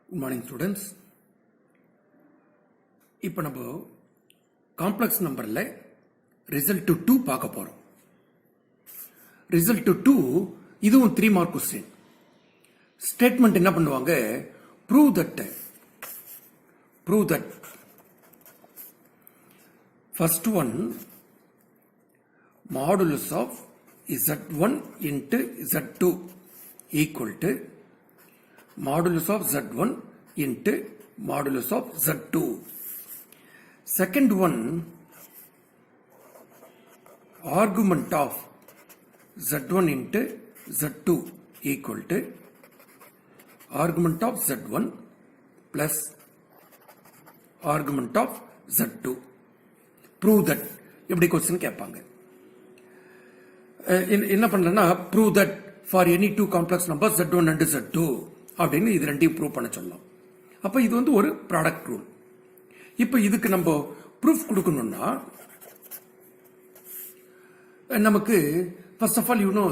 Good morning students. இப்போ நம்ம complex நம்பரில் ரிசல்ட் 2 பார்க்க போகிறோம். ரிசல்ட் 2 இதுவும் 3 மார்க் கொஸ்டின். ஸ்டேட்மெண்ட் என்ன பண்ணுவாங்க, prove that first one modulus of Z1 into Z2 equal to modulus of Z1 into modulus of Z2. Second one, argument of Z1 into Z2 equal to argument of Z1 plus argument of Z2. Prove that. எப்படி question கேட்பாங்க. என்ன பண்ணலன்னா prove that for any two complex numbers Z1 and Z2 அப்படின்னு இது ரெண்டையும் prove பண்ண சொல்லலாம். அப்போ இது வந்து ஒரு ப்ராடக்ட் ரூல். இப்போ இதுக்கு நம்ம ப்ரூஃப் கொடுக்கணும்னா நமக்கு first of all you know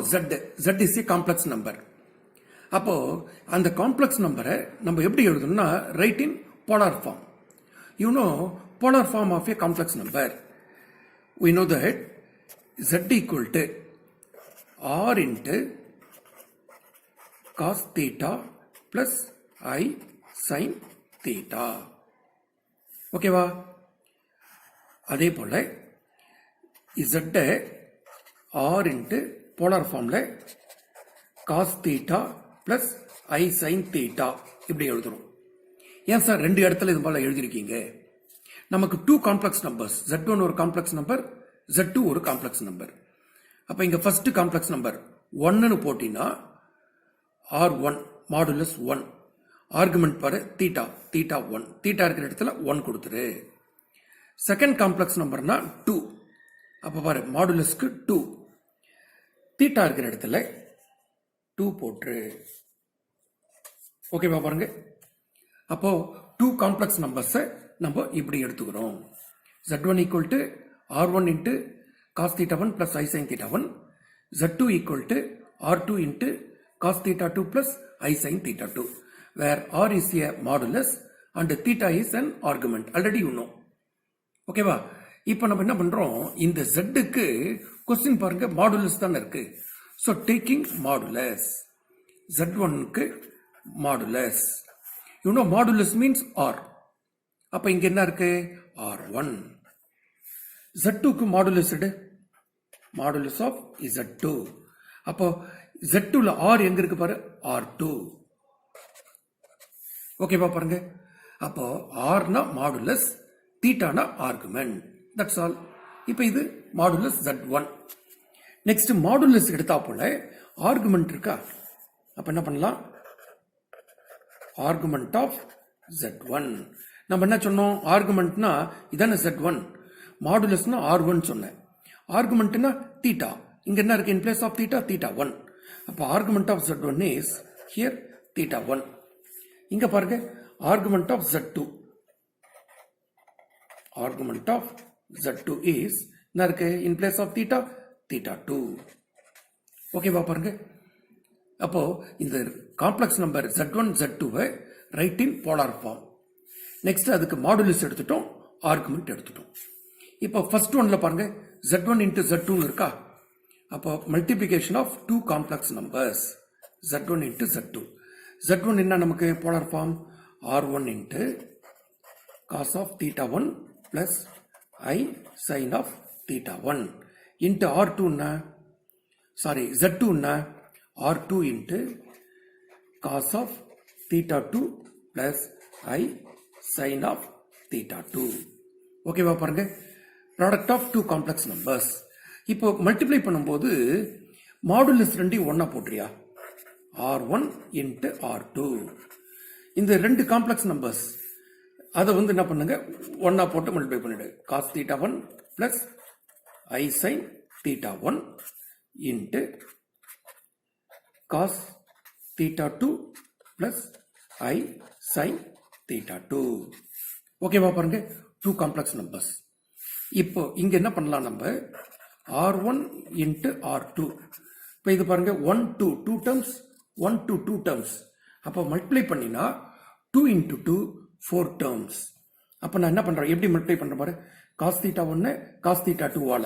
Z is a complex number. அப்போ அந்த காம்ப்ளெக்ஸ் நம்பரை நம்ம எப்படி எழுதணும்னா write in polar form. You know polar form of a complex number. we know that Z equal to R into cos theta plus I sin theta. ஓகேவா? அதே போல Z R into polar ஃபார்ம்ல cos theta plus I sin theta இப்படி எழுதுறோம். ஏன் sir ரெண்டு இடத்துல இது போல எழுதிருக்கீங்க? நமக்கு டூ காம்ப்ளெக்ஸ் நம்பர்ஸ், Z1 ஒரு காம்ப்ளெக்ஸ் நம்பர், Z2 ஒரு காம்ப்ளெக்ஸ் நம்பர். அப்ப இங்க ஃபர்ஸ்ட் காம்ப்ளெக்ஸ் நம்பர் 1ன்னு போட்டினா R1 மாடுலஸ் 1, ஆர்குமெண்ட் பாரு தீட்டா 1, தீட்டா இருக்கிற இடத்துல 1 கொடுத்துரு. செகண்ட் காம்ப்ளெக்ஸ் நம்பர்னா 2, அப்ப பாரு மாடுலஸ்க்கு 2, தீட்டா இருக்கிற இடத்துல 2 போட்டுரு. ஓகேவா பாருங்க. அப்போ டூ காம்ப்ளெக்ஸ் நம்பர்ஸை நம்ம இப்படி எடுத்துக்கிறோம். Z1 equal to R1 into cos theta 1 plus I sin theta 1, Z2 equal to R2 into cos theta 2 plus I sin theta 2, where R is a modulus and theta is an argument. Already you know. ஓகேவா? இப்போ நம்ம என்ன பண்றோம், இந்த Zக்கு question பாருங்க modulus தான் இருக்கு. So taking modulus Z1க்கு modulus. You know modulus means R. அப்ப இங்க என்ன இருக்கு, R1. Z2க்கு மாடுலஸ் எடு, மாடுலஸ் ஆஃப் Z2. அப்போ Z2ல R எங்க இருக்கு பாரு, R2. ஓகேவா பாருங்க. அப்போ Rனா மாடுலஸ், தீட்டானா ஆர்குமெண்ட். That's all. இப்போ இது மாடுலஸ் Z1. நெக்ஸ்ட் மாடுலஸ் எடுத்தா போல ஆர்குமெண்ட் இருக்கா, அப்ப என்ன பண்ணலாம், ஆர்குமெண்ட் ஆஃப் Z1. நம்ம என்ன சொன்னோம், ஆர்குமெண்ட்னா இதான Z1, மாடுலஸ்னா R1 சொன்னேன். ஆர்குமெண்ட்னா தீட்டா, இங்க என்ன இருக்கு, in place of theta theta 1. அப்ப argument of Z1 is here theta 1. இங்க பாருங்க argument of Z2, argument of Z2 is என்ன இருக்கு, in place of theta theta 2. ஓகேவா பாருங்க. அப்போ இந்த complex number Z1 Z2 write in polar form. Next அதுக்கு மாடுலஸ் எடுத்துட்டோம், ஆர்குமெண்ட் எடுத்துட்டோம். இப்போ ஃபர்ஸ்ட் ஒன்ல பாருங்க Z1 into Z2 இருக்கா, அப்போ multiplication of two complex numbers Z1 into Z2. Z1 என்ன நமக்கு polar form, R1 into cos of theta 1 plus I sin of theta 1 into R2 sorry Z2 R2 into cos of theta 2 plus I sin of theta 2. ஓகேவா பாருங்க, product of two complex numbers. இப்போ multiply பண்ணும்போது modulus ரெண்டையும் ஒன்னா போட்டுறியா, R1 into R2. இந்த ரெண்டு complex numbers அதை வந்து என்ன பண்ணுங்க, ஒன்னா போட்டு மல்டிப்ளை பண்ணிடு. cos theta 1 plus I sin theta 1 into cos theta 2 plus I sin theta 2. ஓகேவா பாருங்க, டூ காம்ப்ளெக்ஸ் நம்பர்ஸ். இப்போ இங்க என்ன பண்ணலாம், நம்ம R1 into R2. இப்போ இது பாருங்க 1 2 2 terms 1 to 2 terms. அப்போ மல்டிப்ளை பண்ணினா 2 into 2 4 terms. அப்போ நான் என்ன பண்றேன், எப்படி மல்டிப்ளை பண்ற பாரு, cos theta 1 cos theta 2 வால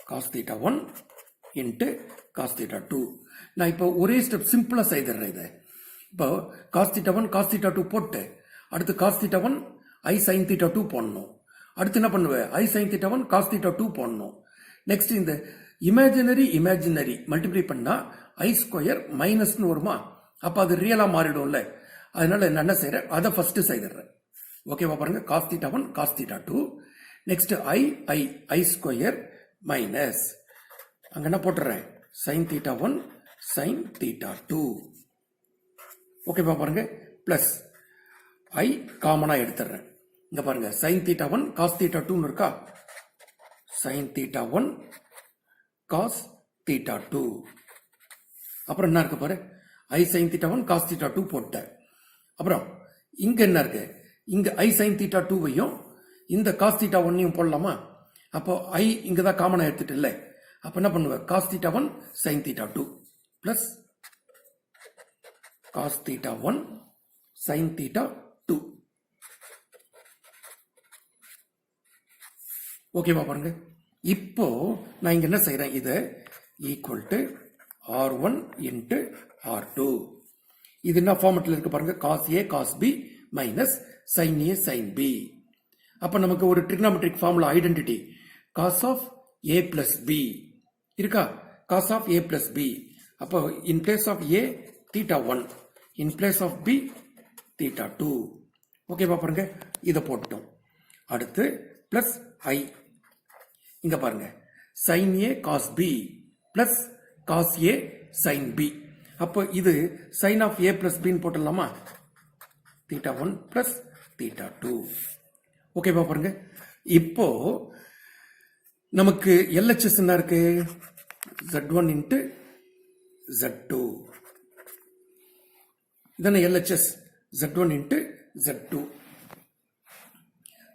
cos theta 1 into cos theta 2. நான் இப்போ ஒரே ஸ்டெப் சிம்பிளா செய்துறேன். இதை இப்போ cos theta 1 cos theta 2 போட்டு அடுத்து cos theta 1 I sin theta 2 போடணும். அடுத்து என்ன பண்ணுவேன், I sin theta 1 cos theta 2 போடணும். நெக்ஸ்ட் இந்த இமேஜினரி மல்டிப்ளை பண்ணா I ஸ்கொயர் மைனஸ்னு வருமா, அப்ப அது ரியலா மாறிடும்ல. அதனால நான் என்ன செய்யறேன், அதை ஃபர்ஸ்ட் செய்துறேன். ஓகேவா பாருங்க, cos theta 1 cos theta 2. Next I square minus அங்க என்ன போட்டுறேன், sin theta 1 sin theta 2. ஓகேவா பாருங்க, பிளஸ் I காமனா எடுத்துறேன். இங்க பாருங்க sin theta 1 cos theta 2 இருக்கா, sin theta 1 cos theta 2. அப்புறம் என்ன இருக்கு பாரு, I sin theta 1 cos theta 2 போட்டேன். அப்புறம் இங்க என்ன இருக்கு, இங்க I sin theta 2வையும் இந்த cos theta 1ஐயும் போடலாமா. அப்போ I இங்க தான் காமனா எடுத்துட்டு இல்லை, அப்ப என்ன பண்ணுவேன், cos theta 1 sin theta 2 plus cos theta 1 sin theta 2. ஓகேவா பாருங்க, இப்போ நான் இங்க என்ன செய்யறேன், இது equal to R1 into R2. இது என்ன ஃபார்மட்ல இருக்கு பாருங்க, cos A cos B minus sin A sin B. அப்ப நமக்கு ஒரு trigonometric formula identity cos of A plus B இருக்கா, cos of A plus B. அப்போ in place of A theta 1, in place of B theta 2. ஓகேவா பாருங்க, இதை போட்டோம். அடுத்து பிளஸ் I இங்க பாருங்க sin A cos B plus cos A sin B. அப்போ இது sin of A plus B போட்டலாமா, theta 1 plus theta 2. ஓகேவா பாருங்க, இப்போ நமக்கு LHS என்ன இருக்கு, Z1 into Z2. இதனை LHS Z1 into Z2.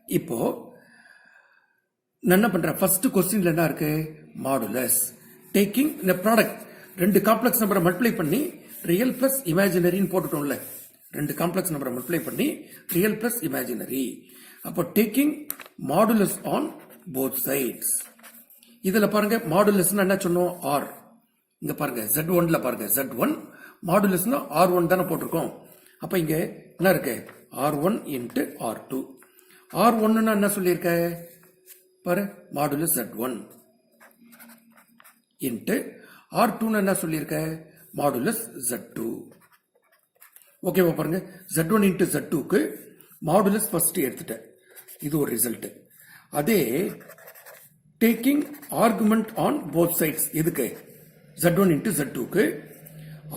இப்போ நான் என்ன பண்றேன், ஃபர்ஸ்ட் கொஸ்டின்ல என்ன இருக்கு, மாடுலஸ் டேக்கிங் இந்த ப்ராடக்ட், ரெண்டு காம்ப்ளெக்ஸ் நம்பரை மல்டிப்ளை பண்ணி ரியல் பிளஸ் இமேஜினரின்னு போட்டுட்டோம்ல, ரெண்டு காம்ப்ளெக்ஸ் நம்பரை மல்டிப்ளை பண்ணி ரியல் பிளஸ் இமேஜினரி. அப்போ taking modulus on both sides. இதுல பாருங்க மாடுலஸ்னா என்ன சொன்னோம், ஆர். இங்க பாருங்க Z1ல பாருங்க, Z1 மாடுலஸ்னா R1 தானே போட்டிருக்கோம். அப்ப இங்க என்ன இருக்கு, R1 into R2. R1னா என்ன சொல்லியிருக்க பாரு, மாடுலஸ் Z1 into R2னா என்ன சொல்லியிருக்க, மாடுலஸ் Z2. ஓகேவா பாருங்க, Z1 into Z2க்கு மாடுலஸ் ஃபர்ஸ்ட் எடுத்துட்டேன், இது ஒரு ரிசல்ட். அதே taking argument on both sides, எதுக்கு Z1 into Z2க்கு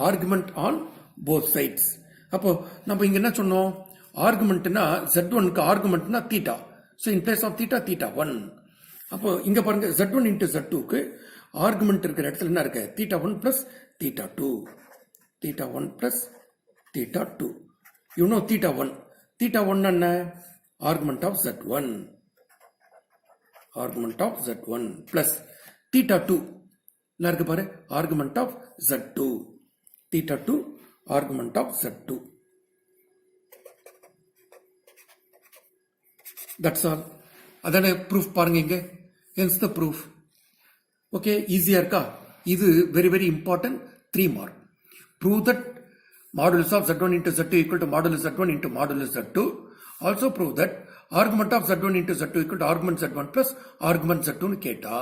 ஆர்குமெண்ட் ஆன் போத் சைட்ஸ். அப்போ நம்ம இங்க என்ன சொன்னோம், ஆர்குமெண்ட்னா Z1க்கு ஆர்குமெண்ட்னா theta, so in place of theta theta 1. அப்போ இங்க பாருங்க Z1 into Z2க்கு ஆர்குமெண்ட் இருக்கிற இடத்துல என்ன இருக்கு, theta 1 plus theta 2, theta 1 plus theta 2. You know theta 1, theta 1 என்ன, argument of Z1, argument of Z1 plus theta 2 என்ன இருக்கு பாரு, argument of Z2, theta 2 argument of Z2. That's all. அதான ப்ரூஃப் பாருங்க இங்க, ஹென்ஸ் த ப்ரூஃப். ஓகே, ஈஸியா இருக்கா, இது very very important 3 mark. Prove that modulus of Z1 into Z2 equal to modulus Z1 into modulus Z2. Also prove that argument of Z1 into Z2 equal to argument Z1 plus argument Z2 கேட்டா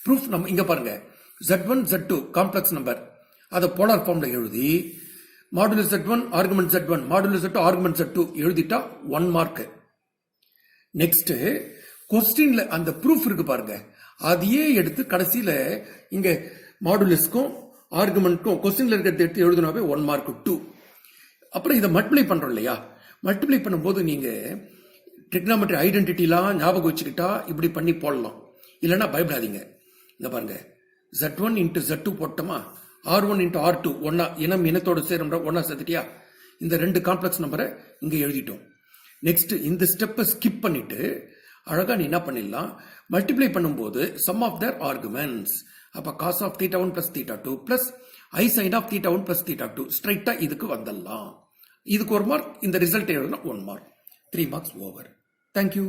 proof நம்ம இங்க பாருங்க, Z1 Z2 complex number, அதை polar ஃபார்ம்ல எழுதி modulus Z1 argument Z1 modulus Z2 argument Z2 எழுதிட்டா 1 mark. Next கொஸ்டின்ல அந்த proof இருக்கு பாருங்க, அதையே எடுத்து கடைசியில இங்க மாடுலஸ்க்கும் ஆர்குமெண்ட்க்கும் கொஸ்டின்ல இருக்கிறத எடுத்து எழுதினாவே 1 மார்க் 2. அப்புறம் இதை மல்டிப்ளை பண்றோம் இல்லையா, மல்டிப்ளை பண்ணும்போது நீங்க ட்ரிக்னாமெட்ரி ஐடென்டிட்டிலாம் ஞாபகம் வச்சுக்கிட்டா இப்படி பண்ணி போடலாம், இல்லைன்னா பயப்படாதீங்க. இங்க பாருங்க Z1 into Z2 போட்டோமா, R1 into R2 ஒன்னா இனம் இனத்தோட சேரும் ஒன்னா சேர்த்துட்டியா, இந்த ரெண்டு காம்ப்ளெக்ஸ் நம்பரை இங்க எழுதிட்டோம். நெக்ஸ்ட் இந்த ஸ்டெப்பை ஸ்கிப் பண்ணிட்டு அழகா நீ என்ன பண்ணிடலாம், மல்டிப்ளை பண்ணும்போது சம் ஆஃப் தேர் ஆர்குமெண்ட்ஸ், அப்ப cos of theta 1 plus theta 2 plus I sin of theta 1 plus theta 2 ஸ்ட்ரைட்டா இதுக்கு வந்துடலாம். இதுக்கு ஒரு மார்க், இந்த ரிசல்ட் எழுதுனா 1 மார்க், 3 மார்க்ஸ் ஓவர். தேங்க்யூ.